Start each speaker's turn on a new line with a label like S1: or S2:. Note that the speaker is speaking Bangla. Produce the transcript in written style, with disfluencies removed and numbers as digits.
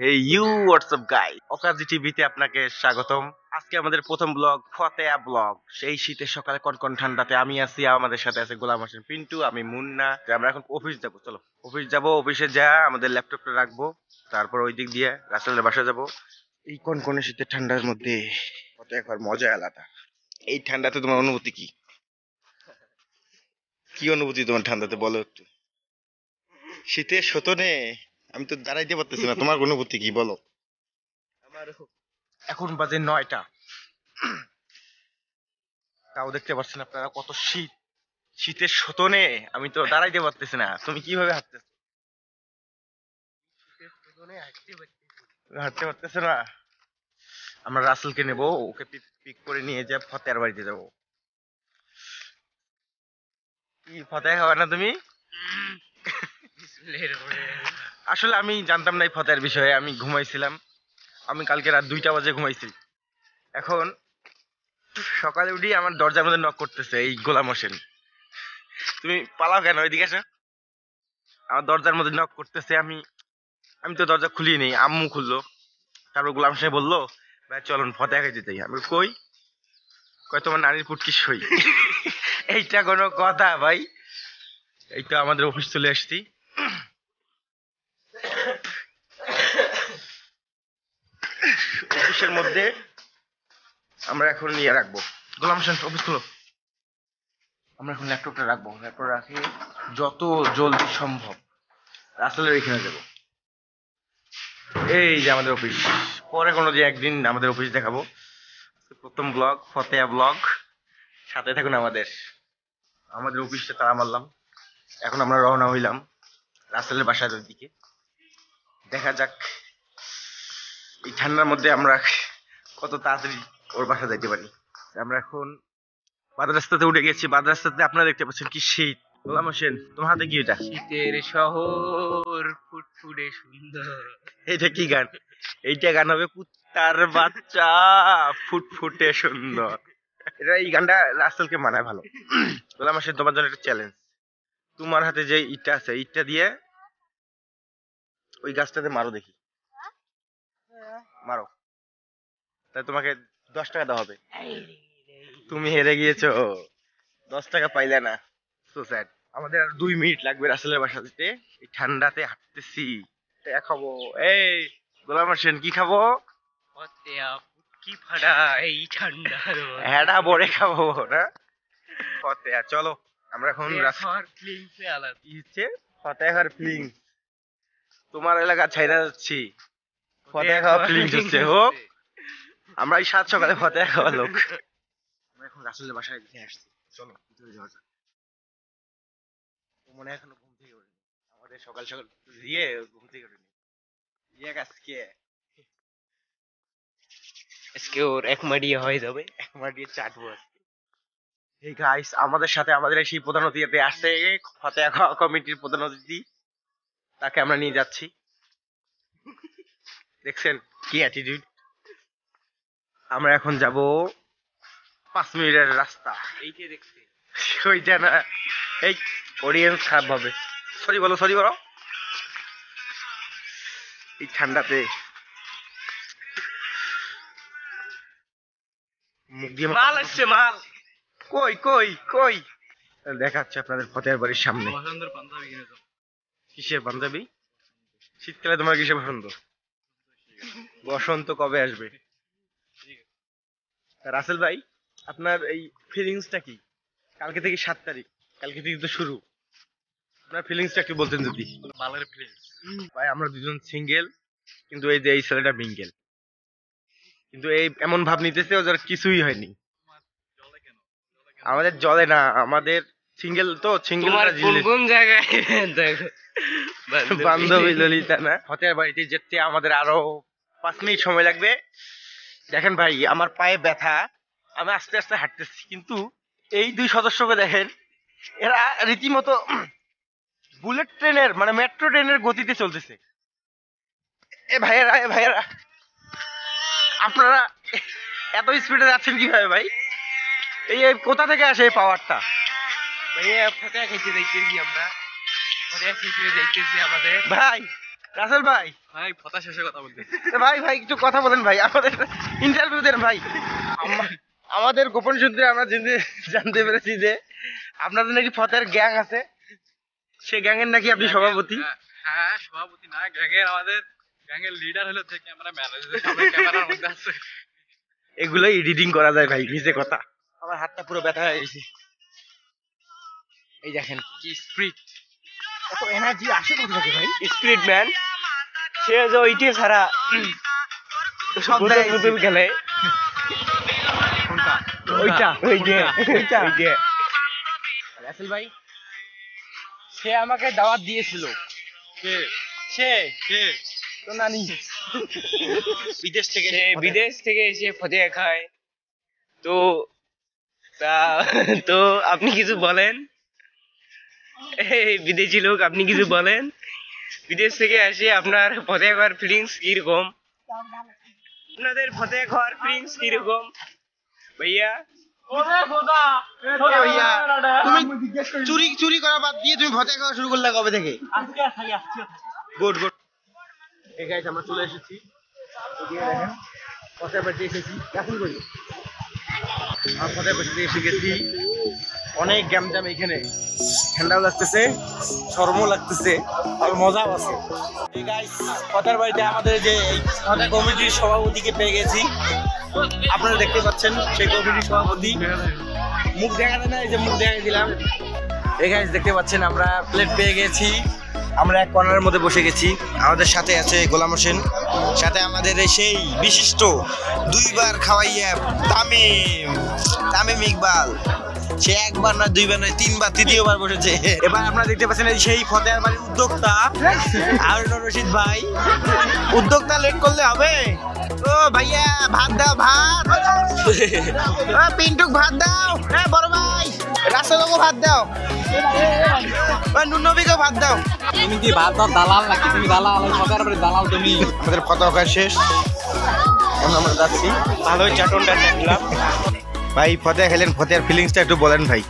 S1: এই ইউ হোয়াটসঅ্যাপ গাই অকাজি টিভিতে আপনাকে স্বাগতম। আজকে আমাদের প্রথম ব্লগ ফতেয়া ব্লগ। সেই শীতের সকালে কনকন ঠান্ডাতে আমি আছি, আমাদের সাথে আছে গোলাম হোসেন পিন্টু, আমি মুন্না। আমরা এখন অফিস যাব, চলো অফিস যাব। অফিসে যা আমাদের ল্যাপটপটা রাখবো, তারপর ওই দিক দিয়ে রাসেলের বাসা যাব। এই কনকনে শীতের ঠান্ডার মধ্যে ফতেয়া খাওয়ার মজা আলাদা। এই ঠান্ডাতে তোমার অনুভূতি কি? কি অনুভূতি তোমার ঠান্ডাতে বলো একটু। শীতের সতনে আমি তো দাঁড়াইতে পারতেছি না, তোমার অনুভূতি কি বলো? এখন বাজে 9টা, তাও দেখতে পাচ্ছেন আপনারা কত শীত। শীতের সতনে আমি তো দাঁড়াইতে পারতেছি না। তুমি কিভাবে হাঁটতেছো? হাঁটতে পারতেছো না? আমরা রাসেলকে নেবো, ওকে পিক করে নিয়ে যা ফতেয়ার বাড়িতে যাবো। কি ফতেয়া খাবে না তুমি? আসলে আমি জানতাম না এই ফতেয়ার বিষয়ে, আমি ঘুমাইছিলাম। আমি কালকে রাত 2টা বাজে ঘুমাইছি। এখন সকালে উঠি আমার দরজার মধ্যে নক করতেছে এই গোলাম হোসেন। তুমি পালাও কেন, ওইদিকে আসো। আমার দরজার মধ্যে নক করতেছে, আমি আমি তো দরজা খুলি নেই, আম্মু খুললো। তারপর গোলাম সাহেব বললো, ভাই চলুন ফতেয়া খাইতে যাই। আমি কই? কয় তোমার নানির পুটকি সই। এইটা কোনো কথা ভাই? এই তো আমাদের অফিস চলে আসছি। অফিসের মধ্যে আমরা এখন ইয়ে রাখবো। গোলাম হোসেন অফিস খুলো। আমরা এখন ল্যাপটপটা রাখবো, ল্যাপটপ রাখি যত জলদি সম্ভব রাসেলের এখানে যাবো। এই যে আমাদের অফিস। পরে কোনো যে একদিন আমাদের অফিস দেখাবো। প্রথম ব্লগ ফতেয়া ব্লগ, সাথে থাকুন আমাদের। আমাদের অফিসটা তাড়া মারলাম, এখন আমরা রওনা হইলাম রাসেলের বাসার দিকে। দেখা যাক এই ঠান্ডার মধ্যে আমরা কত তাড়াতাড়ি ওর বাসা যাইতে পারি। আমরা এখন বাদ রাস্তাতে উঠে গেছি। বাদ রাস্তাতে আপনারা দেখতে পাচ্ছেন কি শীত। গোলাম হোসেন তোমার হাতে কি এটা?
S2: শীতের শহর ফুটফুটে সুন্দর।
S1: এইটা কি গান? এইটা গান হবে কুত্তার বাচ্চা ফুটফুটে সুন্দর। এটা এই গানটা রাসেলকে মানায় ভালো। গোলাম হোসেন তোমার জন্য একটা চ্যালেঞ্জ। তোমার হাতে যে ইটটা আছে, ইটটা দিয়ে ওই গাছটাতে মারো দেখি। মারো, তাই তোমাকে 10 টাকা দেওয়া হবে। তুমি হেরে গিয়েছো, 10 টাকা পাইলে না। So sad. আমাদের আর 2 মিনিট লাগবে রাসেলের বাসা যেতে। এই ঠান্ডাতে হাঁটতেছি। টাকা খাবো। এই গোলাম হোসেন কি খাবো?
S2: ফতেয়া ফুটকি ফাড়া এই ঠান্ডার
S1: হ্যাডা বড়ে খাবো না? ফতেয়া চলো আমরা এখন
S2: খাওয়ার ফিলিংসে আলাদা।
S1: কি হচ্ছে? ফতেয়া খাওয়ার ফিলিং। তোমার এলাকা ছাইরা যাচ্ছি, ফতেয়া খাওয়া ফিলিংস হচ্ছে। হোক, আমরা এই 7 সকালে ফতেয়া খাওয়া লোক। আমরা এখন রাসেলের বাসায় গিয়ে আসছি। চলো ভিতরে যাওয়া যাক। ও মনে হয় এখনো ঘুম থেকে ওঠেনি। আমাদের সকাল সকাল দিয়ে ঘুম থেকে ওঠেনি। ইয়ে আজকে
S2: আজকে ওর এক মাডিয়ে হয়ে যাবে।
S1: একবার দিয়ে চাটবো আজকে। এই গাইস, আমাদের সাথে আমাদের সেই প্রধান অতিথি আসছে, ফতেয়া খাওয়া কমিটির প্রধান অতিথি। তাকে আমরা নিয়ে যাচ্ছি। দেখছেন কি অ্যাটিটিউড। আমরা এখন যাব 5 মিনিটের রাস্তা।
S2: এইকে দেখছি
S1: ওইটা না, এই অডিয়েন্স খারাপ ভাবে। সরি বলো, সরি বলো। এই ঠান্ডাতে মুখ দিয়ে
S2: মাল আসছে মাল।
S1: কই কই কই দেখাচ্ছে আপনাদের ফতেয়ার বাড়ির সামনে।
S2: পছন্দের পাঞ্জাবি কিনেছো?
S1: কিসের পাঞ্জাবি? শীতকালে তোমার কিসের পছন্দ? বসন্ত কবে আসবে? রাসেল ভাই, আপনার এই ফিলিংসটা কি? কালকে থেকে 7 তারিখ, কালকে থেকে তো শুরু। আপনার ফিলিংসটা একটু বলতেন যদি।
S2: মালের ফিলিংস
S1: ভাই আমরা দুজন সিঙ্গেল, কিন্তু এই যে এই ছেলেটা মিঙ্গেল। কিন্তু এই এমন ভাব নিতেছে ওদের কিছুই হয়নি। আমাদের জলে না, আমাদের সিঙ্গেল তো, সিঙ্গেল
S2: তোমার কোন কোন জায়গায় দেখো
S1: বান্ধবী ললিতা না। ফতেয়ার বাড়িতে যেতে আমাদের আরো 5 মিনিট সময় লাগবে। দেখেন ভাই, আমার পায়ে ব্যথা, আমি আস্তে আস্তে হাঁটতেছি, কিন্তু এই 2 সদস্যকে দেখেন, এরা রীতিমতো বুলেট ট্রেনের মানে মেট্রো ট্রেনের গতিতে চলতেছে। এ ভাইয়েরা, এ ভাইয়েরা, আপনারা এত স্পিডে যাচ্ছেন কিভাবে ভাই? এই এই কোথা থেকে আসে এই পাওয়ারটা?
S2: ভাইয়া ফতেয়া খাইতে যাইতেছি আমরা। ফতেয়া খাইতে যাইতেছি আমাদের।
S1: ভাই রাসেল ভাই,
S2: ভাই ফতা শেষে কথা বলতে
S1: ভাই ভাই একটু কথা বলেন ভাই, আমাদের ইন্টারভিউ দেন ভাই। আমাদের গোপন সূত্রে আমরা জানতে পেরেছি যে আপনাদের নাকি ফতের গ্যাং আছে, সেই গ্যাংয়ের নাকি আপনি সভাপতি।
S2: হ্যাঁ সভাপতি না, আমাদের গ্যাংয়ের লিডার হলো থেকে আমরা ম্যানেজার সামনে ক্যামেরার মধ্যে আছে।
S1: এগুলোই এডিটিং করা যায় ভাই, নিজে কথা। আমার হাতটা পুরো ব্যথা হয়ে গেছে। এই দেখেন
S2: কি স্পিরিট,
S1: এত এনার্জি আসে কোথা থেকে ভাই? স্পিরিট ম্যান, সে যে ওইটি ছাড়া সব বোতল খেলে।
S2: কোনটা
S1: ওইটা
S2: কোনটা?
S1: রাসেল ভাই, সে আমাকে দাওয়াত দিয়েছিল।
S2: কে
S1: সে
S2: কে
S1: তো নানি বিদেশ থেকে,
S3: বিদেশ থেকে এসে ফতেয়া খায়। তো তো আপনি কিছু বলেন, এই বিদেশি লোক, আপনি কিছু বলেন। বিদেশ থেকে এসে আপনার ফতেয়া খাওয়ার ফিলিংস কিরকম? আপনাদের ফতেয়া খাওয়ার ফিলিংস কিরকম ভাইয়া?
S1: ভাইয়া তুমি চুরি করা বাদ দিয়ে তুমি ভতে খাওয়া শুরু করলে কবে থেকে? Good good. এই গাইস আমরা চলে এসেছি, এদিকে দেখেন ফতের বাড়িতে এসেছি। এখন কই আমরা ফতের বাড়িতে এসে গেছি। অনেক গ্যামজাম এখানে, ঠান্ডাও লাগতেছে, শরমও লাগতেছে, আর মজাও আছে। এই গাইস ফতের বাড়িতে আমাদের যে এই ফতে কমিটির সভাপতিকে পেয়ে গেছি। আপনারা দেখতে পাচ্ছেন সেই কমিটির সভাপতি, মুখ দেখা যায় না, এই যে মুখ দেখাই দিলাম। এই গাইস দেখতে পাচ্ছেন আমরা প্লেট পেয়ে গেছি, আমরা এক কর্নারের মধ্যে বসে গেছি। আমাদের সাথে আছে গোলাম হোসেন, সাথে আমাদের এই সেই বিশিষ্ট দুইবার খাওয়াইয়া তামিম ইকবাল, সে একবার না দুইবার নয় তিনবার, তৃতীয়বার বসেছে। এবার আপনারা দেখতে পাচ্ছেন এই সেই ফতেহার বাড়ির উদ্যোক্তা হারুনুর রশিদ ভাই। উদ্যোক্তা লেট করলে হবে? ও ভাইয়া ভাত দাও, ভাত। ও পিন্টুক ভাত দাও, হ্যাঁ বড় ভাই রাসেলকে ভাত দাও, ও নুনবিকে ভাত দাও।
S2: তুমি কি ভাত দাও দালাল নাকি? তুমি দালাল, ফতার বাড়ি দালাল তুমি।
S1: আমাদের ফতোয়া শেষ, এখন আমরা যাচ্ছি। ভালোই চাটনটা দেখলাম ভাই। ফতেহা খেলেন, ফতেহার ফিলিংসটা একটু বলেন ভাই।